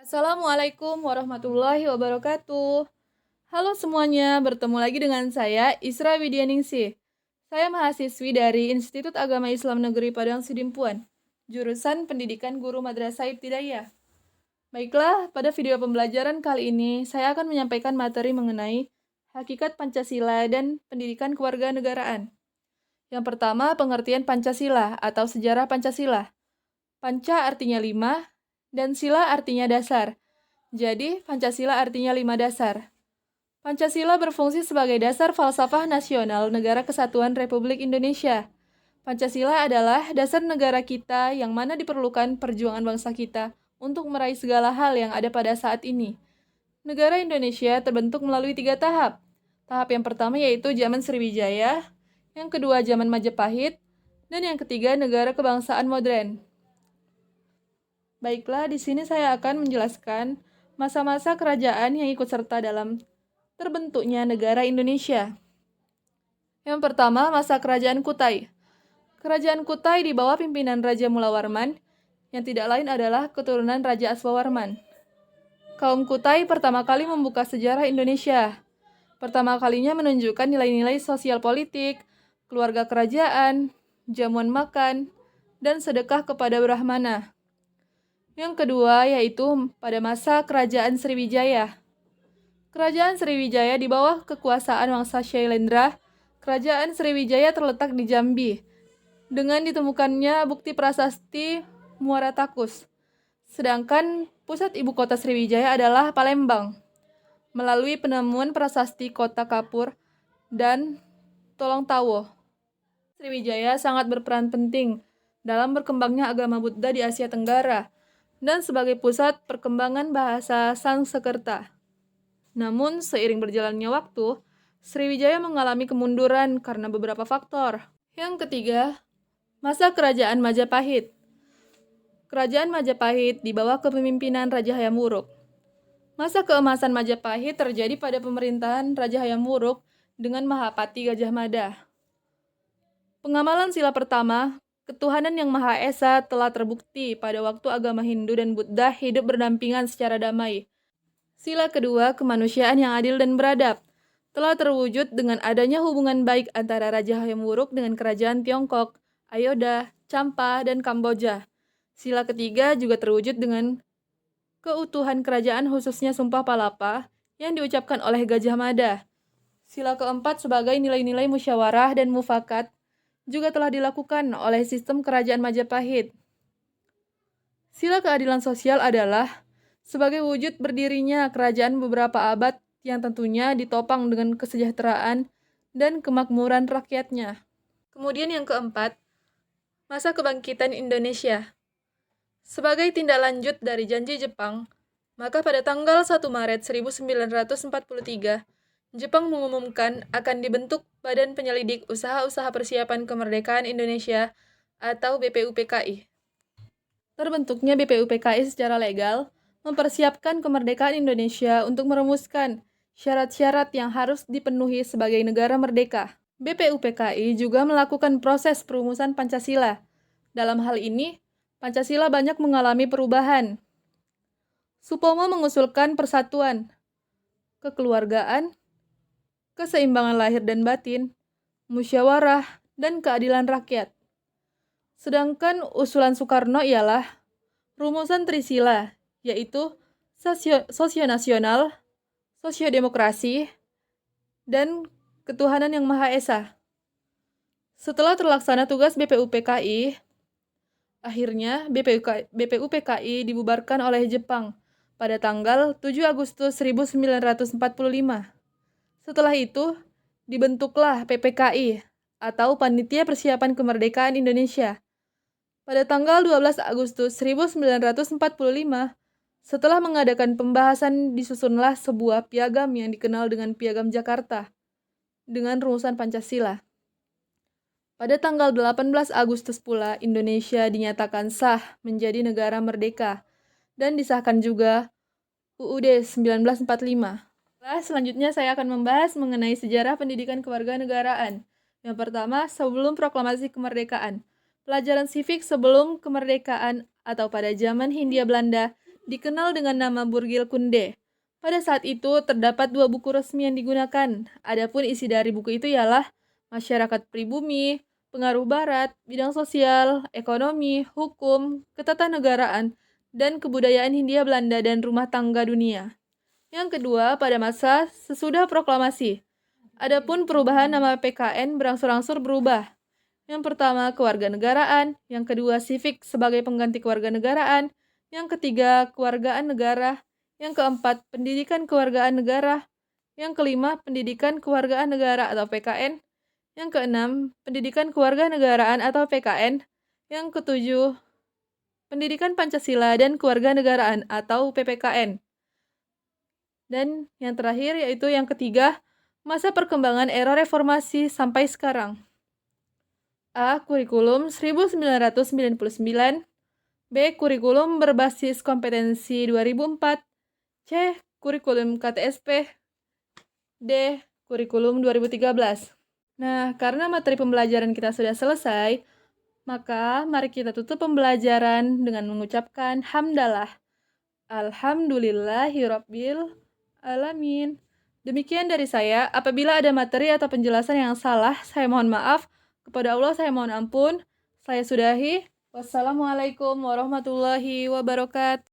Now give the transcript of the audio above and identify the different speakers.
Speaker 1: Assalamualaikum warahmatullahi wabarakatuh. Halo semuanya, bertemu lagi dengan saya Isra Widyaningsih. Saya mahasiswi dari Institut Agama Islam Negeri Padang Sidimpuan, jurusan Pendidikan Guru Madrasah Ibtidaiyah. Baiklah, pada video pembelajaran kali ini saya akan menyampaikan materi mengenai hakikat Pancasila dan pendidikan kewarganegaraan. Yang pertama, pengertian Pancasila atau sejarah Pancasila. Panca artinya 5 dan sila artinya dasar. Jadi, Pancasila artinya 5 dasar. Pancasila berfungsi sebagai dasar falsafah nasional Negara Kesatuan Republik Indonesia. Pancasila adalah dasar negara kita yang mana diperlukan perjuangan bangsa kita untuk meraih segala hal yang ada pada saat ini. Negara Indonesia terbentuk melalui 3 tahap. Tahap yang pertama yaitu zaman Sriwijaya, yang kedua zaman Majapahit, dan yang ketiga negara kebangsaan modern. Baiklah, di sini saya akan menjelaskan masa-masa kerajaan yang ikut serta dalam terbentuknya negara Indonesia. Yang pertama, masa Kerajaan Kutai. Kerajaan Kutai di bawah pimpinan Raja Mulawarman, yang tidak lain adalah keturunan Raja Aswawarman. Kaum Kutai pertama kali membuka sejarah Indonesia. Pertama kalinya menunjukkan nilai-nilai sosial politik, keluarga kerajaan, jamuan makan, dan sedekah kepada Brahmana. Yang kedua yaitu pada masa Kerajaan Sriwijaya. Kerajaan Sriwijaya di bawah kekuasaan Wangsa Syailendra, Kerajaan Sriwijaya terletak di Jambi, dengan ditemukannya bukti prasasti Muara Takus. Sedangkan pusat ibu kota Sriwijaya adalah Palembang, melalui penemuan prasasti Kota Kapur dan Tolongtawo. Sriwijaya sangat berperan penting dalam berkembangnya agama Buddha di Asia Tenggara, dan sebagai pusat perkembangan bahasa Sanskerta. Namun, seiring berjalannya waktu, Sriwijaya mengalami kemunduran karena beberapa faktor. Yang ketiga, masa Kerajaan Majapahit. Kerajaan Majapahit di bawah kepemimpinan Raja Hayam Wuruk. Masa keemasan Majapahit terjadi pada pemerintahan Raja Hayam Wuruk dengan Mahapati Gajah Mada. Pengamalan sila pertama, ketuhanan yang Maha Esa telah terbukti pada waktu agama Hindu dan Buddha hidup berdampingan secara damai. Sila kedua, kemanusiaan yang adil dan beradab, telah terwujud dengan adanya hubungan baik antara Raja Hayam Wuruk dengan kerajaan Tiongkok, Ayodhya, Champa, dan Kamboja. Sila ketiga juga terwujud dengan keutuhan kerajaan khususnya Sumpah Palapa yang diucapkan oleh Gajah Mada. Sila keempat sebagai nilai-nilai musyawarah dan mufakat juga telah dilakukan oleh sistem kerajaan Majapahit. Sila keadilan sosial adalah sebagai wujud berdirinya kerajaan beberapa abad yang tentunya ditopang dengan kesejahteraan dan kemakmuran rakyatnya. Kemudian yang keempat, masa kebangkitan Indonesia. Sebagai tindak lanjut dari janji Jepang, maka pada tanggal 1 Maret 1943, Jepang mengumumkan akan dibentuk Badan Penyelidik Usaha-Usaha Persiapan Kemerdekaan Indonesia atau BPUPKI. Terbentuknya BPUPKI secara legal mempersiapkan kemerdekaan Indonesia untuk merumuskan syarat-syarat yang harus dipenuhi sebagai negara merdeka. BPUPKI juga melakukan proses perumusan Pancasila. Dalam hal ini, Pancasila banyak mengalami perubahan. Supomo mengusulkan persatuan, kekeluargaan, keseimbangan lahir dan batin, musyawarah, dan keadilan rakyat. Sedangkan usulan Soekarno ialah rumusan Trisila, yaitu sosionasional, sosiodemokrasi, dan ketuhanan yang Maha Esa. Setelah terlaksana tugas BPUPKI, akhirnya BPUPKI dibubarkan oleh Jepang pada tanggal 7 Agustus 1945. Setelah itu, dibentuklah PPKI atau Panitia Persiapan Kemerdekaan Indonesia. Pada tanggal 12 Agustus 1945, setelah mengadakan pembahasan disusunlah sebuah piagam yang dikenal dengan Piagam Jakarta dengan rumusan Pancasila. Pada tanggal 18 Agustus pula Indonesia dinyatakan sah menjadi negara merdeka dan disahkan juga UUD 1945. Selanjutnya saya akan membahas mengenai sejarah pendidikan kewarganegaraan. Yang pertama, sebelum proklamasi kemerdekaan. Pelajaran sivik sebelum kemerdekaan atau pada zaman Hindia Belanda dikenal dengan nama Burgil Kunde. Pada saat itu terdapat 2 buku resmi yang digunakan. Adapun isi dari buku itu ialah Masyarakat Pribumi, Pengaruh Barat, Bidang Sosial, Ekonomi, Hukum, Ketatanegaraan, dan Kebudayaan Hindia Belanda dan Rumah Tangga Dunia. Yang kedua, pada masa sesudah proklamasi. Adapun perubahan nama PKN berangsur-angsur berubah. Yang pertama, kewarganegaraan. Yang kedua, sivik sebagai pengganti kewarganegaraan. Yang ketiga, kewargaan negara. Yang keempat, pendidikan kewargaan negara. Yang kelima, pendidikan kewargaan negara atau PKN. Yang keenam, pendidikan kewarganegaraan atau PKN. Yang ketujuh, pendidikan Pancasila dan kewarganegaraan atau PPKN. Dan yang terakhir yaitu yang ketiga, masa perkembangan era reformasi sampai sekarang. A. Kurikulum 1999. B. Kurikulum berbasis kompetensi 2004. C. Kurikulum KTSP. D. Kurikulum 2013. Nah, karena materi pembelajaran kita sudah selesai, maka mari kita tutup pembelajaran dengan mengucapkan hamdalah. Alhamdulillahirabbil alamin. Demikian dari saya. Apabila ada materi atau penjelasan yang salah, saya mohon maaf. Kepada Allah saya mohon ampun. Saya sudahi. Wassalamualaikum warahmatullahi wabarakatuh.